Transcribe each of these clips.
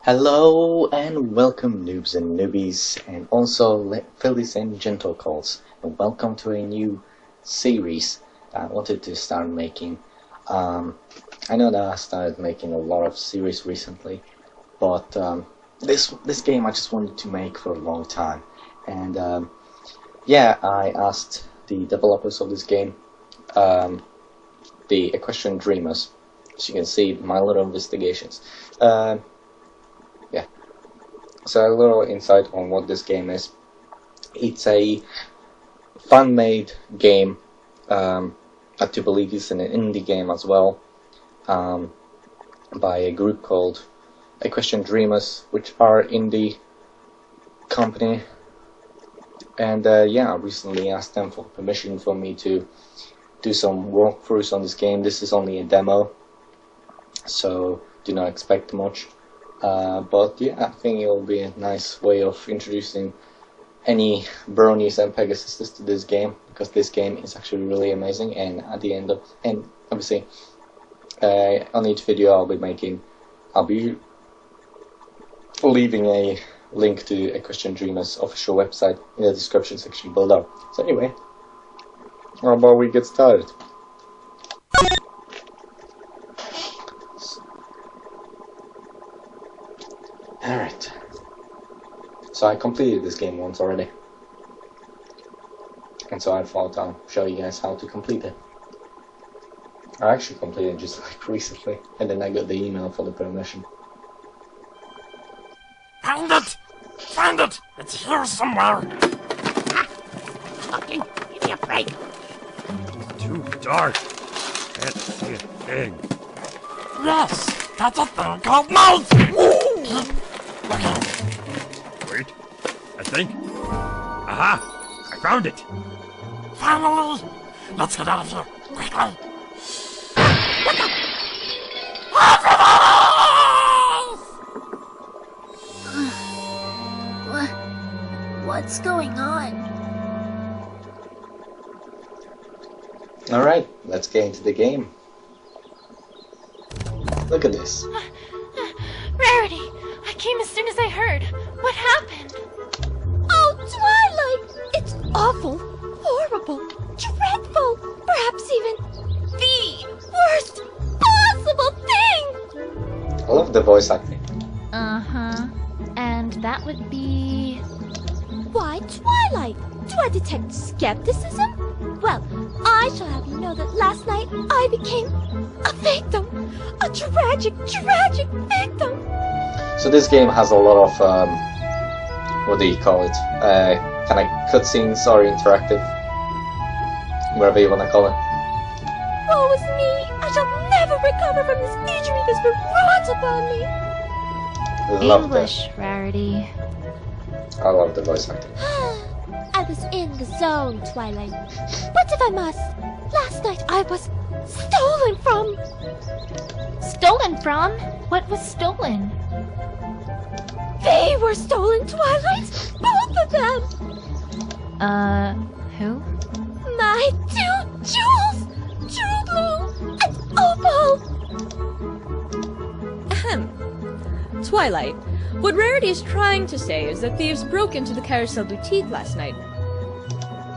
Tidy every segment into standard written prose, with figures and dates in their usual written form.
Hello and welcome noobs and newbies and also fillies and gentlecalls, and welcome to a new series that I wanted to start making. I know that I started making a lot of series recently, but this game I just wanted to make for a long time, and yeah, I asked the developers of this game, the Equestrian Dreamers, as you can see my little investigations. Yeah, so a little insight on what this game is. It's a fan-made game. I do believe it's an indie game as well, by a group called Equestrian Dreamers, which are indie company. And yeah, I recently asked them for permission for me to do some walkthroughs on this game. This is only a demo, so do not expect much. But yeah, I think it will be a nice way of introducing any bronies and Pegasuses to this game, because this game is actually really amazing. And at the end of, and obviously on each video I'll be leaving a link to Equestrian Dreamers official website in the description section below. So anyway, how about we get started? Alright, so I completed this game once already, and so I thought I'll show you guys how to complete it. I actually completed it just like recently, and then I got the email for the permission. Find it! Find it! It's here somewhere! Fucking give me a break! It's too dark. Can't see a thing. Yes! That's a thing called mouse! Wait, I think. Aha! I found it! Finally! Let's get out of here, quickly! What the? What's going on? Alright, let's get into the game. Look at this. Rarity! I came as soon as I heard. What happened? Oh, Twilight! It's awful, horrible, dreadful, perhaps even the worst possible thing! I love the voice acting. Uh-huh. And that would be... Why, Twilight? Do I detect skepticism? Well, I shall have you know that last night I became a victim. A tragic, tragic victim. So this game has a lot of, what do you call it? Kind of cutscenes or interactive, whatever you want to call it. Woe is me! I shall never recover from this injury that's been brought upon me. Love English, Rarity. I love the voice acting. I was in the zone, Twilight. But if I must, last night I was stolen from. Stolen from? What was stolen? They were stolen, Twilight! Both of them! Who? My two jewels! True Blue and Opal! Ahem. Twilight, what Rarity is trying to say is that thieves broke into the Carousel Boutique last night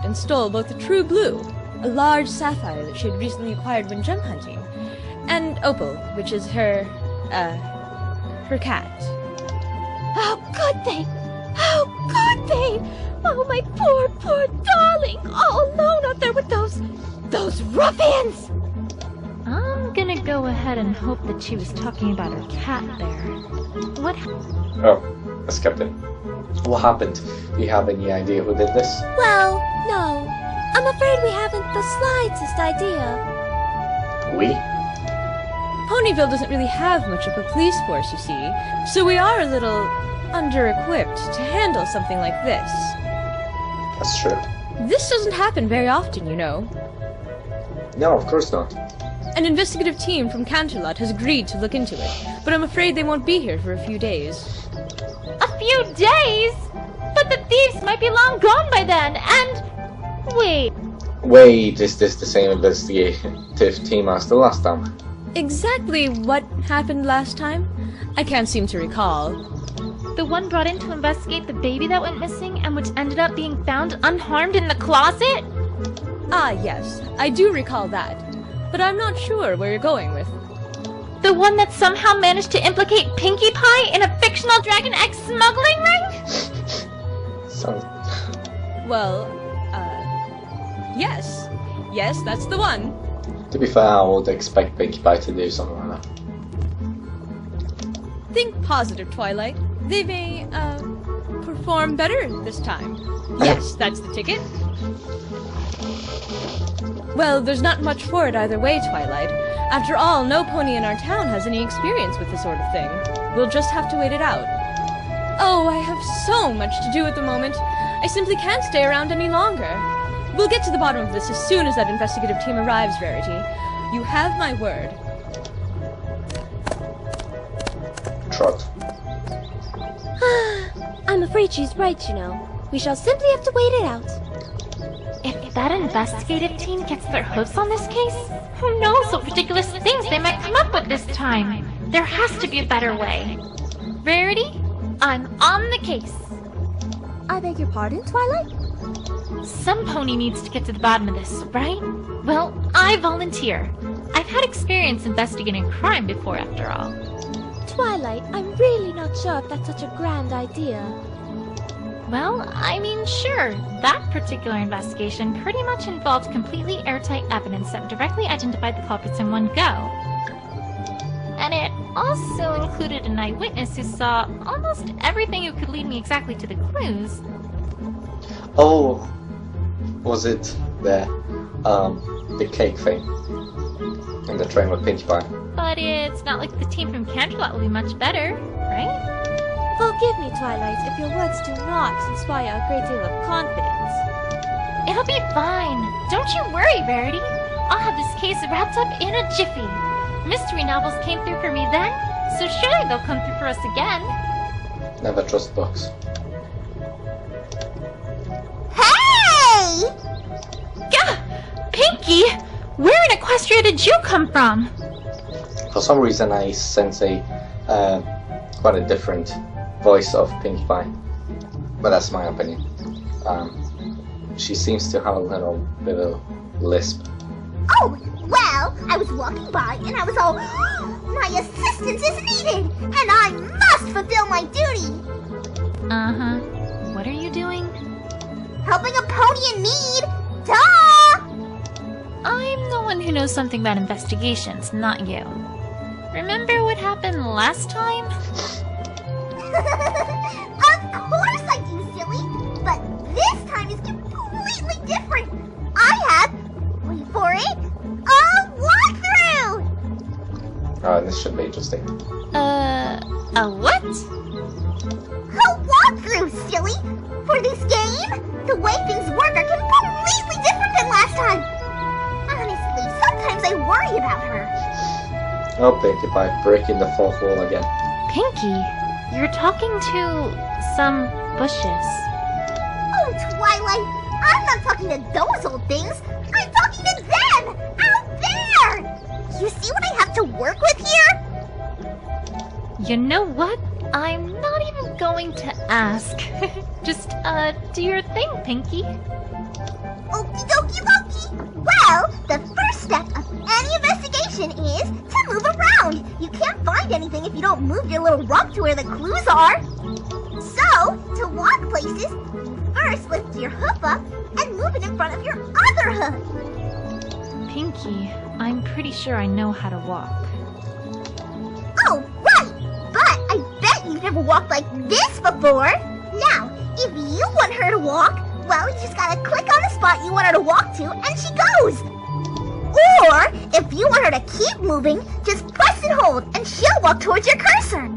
and stole both the True Blue, a large sapphire that she had recently acquired when gem hunting, and Opal, which is her cat. How could they? How could they? Oh, my poor, poor darling, all alone out there with those ruffians! I'm gonna go ahead and hope that she was talking about her cat there. What? Oh, I skipped it. What happened? Do you have any idea who did this? Well, no. I'm afraid we haven't the slightest idea. We? Ponyville doesn't really have much of a police force, you see, so we are a little under-equipped to handle something like this. That's true. This doesn't happen very often, you know. No, of course not. An investigative team from Canterlot has agreed to look into it, but I'm afraid they won't be here for a few days. A few days? But the thieves might be long gone by then, and... Wait. Wait, is this the same investigative team as the last time? Exactly what happened last time? I can't seem to recall. The one brought in to investigate the baby that went missing and which ended up being found unharmed in the closet? Ah, yes, I do recall that. But I'm not sure where you're going with. The one that somehow managed to implicate Pinkie Pie in a fictional Dragon Egg smuggling ring? So, Well, yes. Yes, that's the one. to be fair, I would expect Pinkie Pie to do something like that. Think positive, Twilight. They may, perform better this time. Yes, that's the ticket. Well, there's not much for it either way, Twilight. After all, no pony in our town has any experience with this sort of thing. We'll just have to wait it out. Oh, I have so much to do at the moment. I simply can't stay around any longer. We'll get to the bottom of this as soon as that investigative team arrives, Rarity. You have my word. Trot. I'm afraid she's right, you know. We shall simply have to wait it out. If that investigative team gets their hooves on this case, who knows what ridiculous things they might come up with this time? There has to be a better way. Rarity, I'm on the case. I beg your pardon, Twilight? Some pony needs to get to the bottom of this, right? Well, I volunteer. I've had experience investigating crime before, after all. Twilight, I'm really not sure if that's such a grand idea. Well, I mean, sure. That particular investigation pretty much involved completely airtight evidence that directly identified the culprits in one go. And it also included an eyewitness who saw almost everything who could lead me exactly to the clues. Oh, was it the cake thing in the train with Pinkie Pie? But it's not like the team from Canterlot will be much better, right? Forgive me, Twilight, if your words do not inspire a great deal of confidence. It'll be fine. Don't you worry, Rarity. I'll have this case wrapped up in a jiffy. Mystery novels came through for me then, so surely they'll come through for us again. Never trust books. Hey! Gah! Pinkie! Where in Equestria did you come from? For some reason, I sense a quite a different voice of Pinkie Pie, but that's my opinion. She seems to have a little bit of lisp. Oh, well, I was walking by and I was all, my assistance is needed, and I must fulfill my duty. Uh-huh. What are you doing? Helping a pony in need. Duh! I'm the one who knows something about investigations, not you. Remember what happened last time? Of course I do, silly. But this time is completely different. I have, wait for it, a walkthrough! This should be interesting. A what? A walkthrough, silly! For this game, the way things work are completely different than last time. Honestly, sometimes I worry about her. Oh, Pinkie Pie, breaking the fourth wall again. Pinkie, you're talking to some bushes. Oh, Twilight, I'm not talking to those old things. I'm talking to them! Out there! You see what I have to work with here? You know what? I'm not even going to ask. Just, do your thing, Pinkie. Okie dokie dokie. Well, the first step of any investigation is to move around. You can't find anything if you don't move your little rump to where the clues are. So, to walk places, first lift your hoof up and move it in front of your other hoof. Pinkie, I'm pretty sure I know how to walk. Oh, right! But I bet you've never walked like this before. Now, if you want her to walk, well, you just gotta click on the spot you want her to walk to, and she goes! Or, if you want her to keep moving, just press and hold, and she'll walk towards your cursor.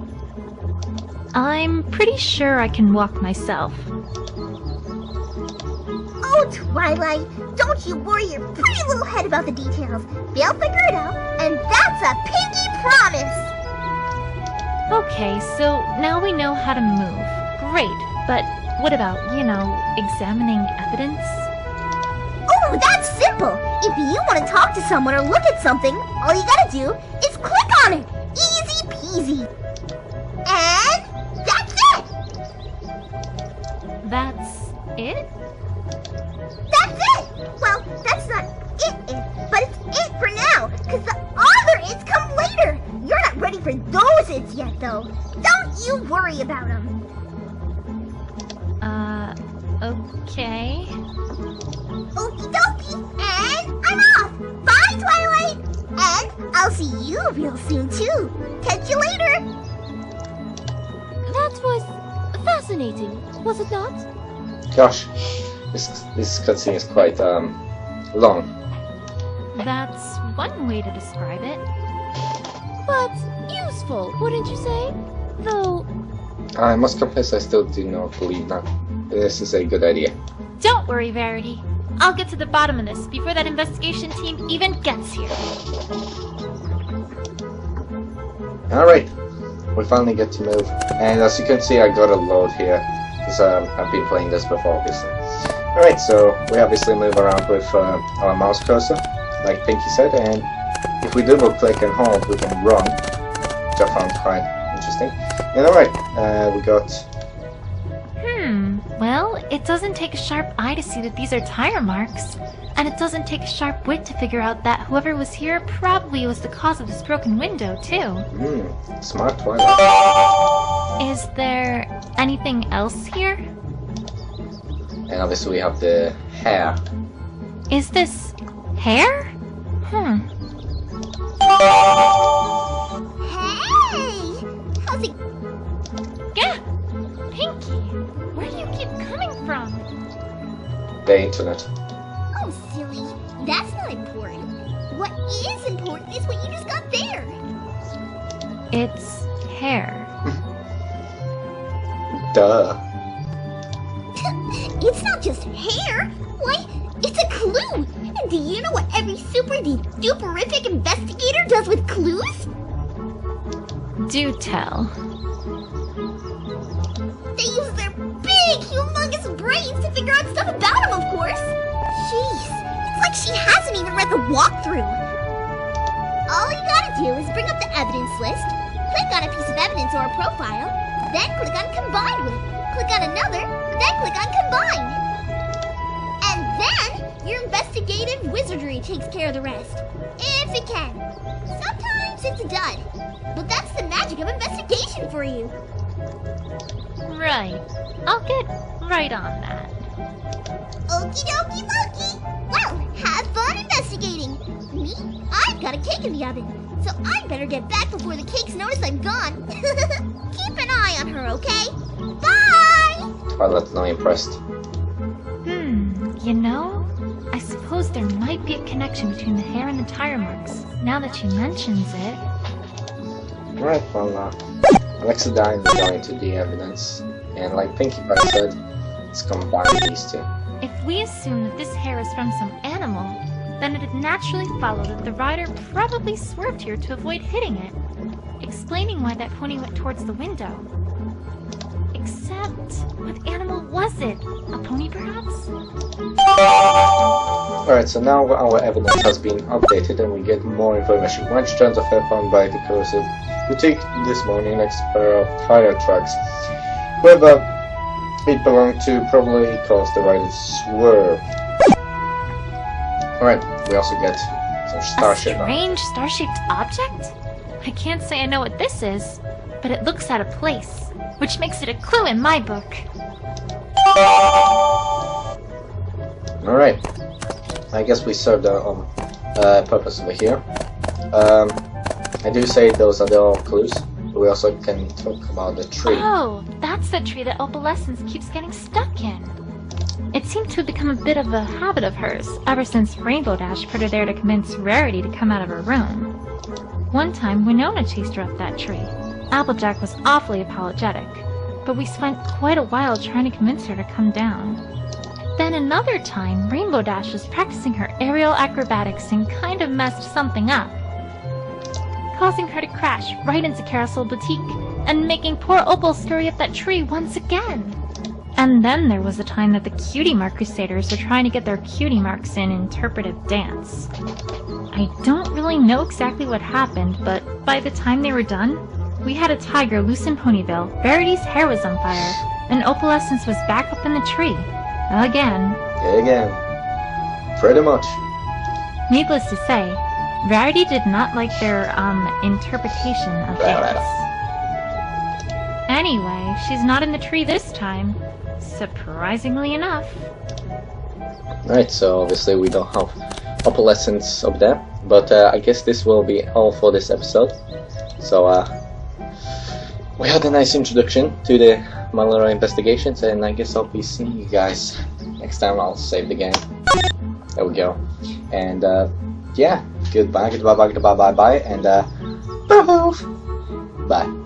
I'm pretty sure I can walk myself. Oh, Twilight, don't you worry your pretty little head about the details. They'll figure it out, and that's a pinky promise! Okay, so now we know how to move. Great, but what about, examining evidence? Oh, that's simple! If you want to talk to someone or look at something, all you gotta do is on it. Easy peasy. And that's it. That's it? That's it. Well, that's not it, but it's it for now, because the other it's come later. You're not ready for those it's yet, though. Don't you worry about them. Okay. Okie dokie, and I'm off. Bye, Twilight. And I'll see you real soon, too. Catch you later. That was fascinating, was it not? Gosh, this cutscene is quite long. That's one way to describe it. But useful, wouldn't you say? Though, I must confess, I still do not believe that this is a good idea. Don't worry, Verity. I'll get to the bottom of this before that investigation team even gets here. Alright, we finally get to move. And as you can see, I got a load here, because I've been playing this before, obviously. Alright, so we obviously move around with our mouse cursor, like Pinky said, and if we double click and hold, we can run, which I found quite interesting. And alright, we got... Well, it doesn't take a sharp eye to see that these are tire marks. And it doesn't take a sharp wit to figure out that whoever was here probably was the cause of this broken window, too. Smart Twilight. Is there anything else here? And obviously we have the hair. Is this hair? Hey! How's it? Yeah! Pinky! Where do you keep coming from? The internet. Oh, silly. That's not important. What is important is what you just got there. It's hair. Duh. It's not just hair. Why, it's a clue. And do you know what every super-duperific investigator does with clues? Do tell. They use their big, humongous brains to figure out stuff about him, of course. Jeez, it's like she hasn't even read the walkthrough. All you gotta do is bring up the evidence list, click on a piece of evidence or a profile, then click on Combine With, click on another, then click on Combine. And then your investigative wizardry takes care of the rest, if it can. Sometimes it's a dud, but that's the magic of investigation for you. Right. I'll get right on that. Okie dokie dokie. Well, have fun investigating. Me? I've got a cake in the oven, so I'd better get back before the cakes notice I'm gone. Keep an eye on her, okay? Bye! Twilight's not impressed. You know, I suppose there might be a connection between the hair and the tire marks, now that she mentions it. Alright, well, Alexa Dine will go into the evidence, and like Pinkie Pie said, let's combine these two. If we assume that this hair is from some animal, then it'd naturally follow that the rider probably swerved here to avoid hitting it, explaining why that pony went towards the window. Except, what animal was it? A pony, perhaps? Alright, so now our evidence has been updated and we get more information. One strands of hair found by the corrosive boutique this morning next to a pair of tire tracks. Whoever it belonged to probably caused the rider to swerve. Alright, we also get some starship. A strange star-shaped object? I can't say I know what this is, but it looks out of place, which makes it a clue in my book. Alright, I guess we served our purpose over here. I do say those are all clues, but we also can talk about the tree. Oh, that's the tree that Opalescence keeps getting stuck in. It seemed to have become a bit of a habit of hers, ever since Rainbow Dash put her there to convince Rarity to come out of her room. One time, Winona chased her up that tree. Applejack was awfully apologetic, but we spent quite a while trying to convince her to come down. Then another time, Rainbow Dash was practicing her aerial acrobatics and kind of messed something up, causing her to crash right into Carousel Boutique and making poor Opal scurry up that tree once again. And then there was the time that the Cutie Mark Crusaders were trying to get their cutie marks in interpretive dance. I don't really know exactly what happened, but by the time they were done, we had a tiger loose in Ponyville, Verity's hair was on fire, and Opalescence was back up in the tree. Again. Again. Pretty much. Needless to say, Verity did not like their, interpretation of dance. Anyway, she's not in the tree this time. Surprisingly enough. Right, so obviously we don't have Opalescence up there, but I guess this will be all for this episode. So we had a nice introduction to the Mallory investigations, and I guess I'll be seeing you guys next time. I'll save the game. There we go. And yeah, goodbye, and bye.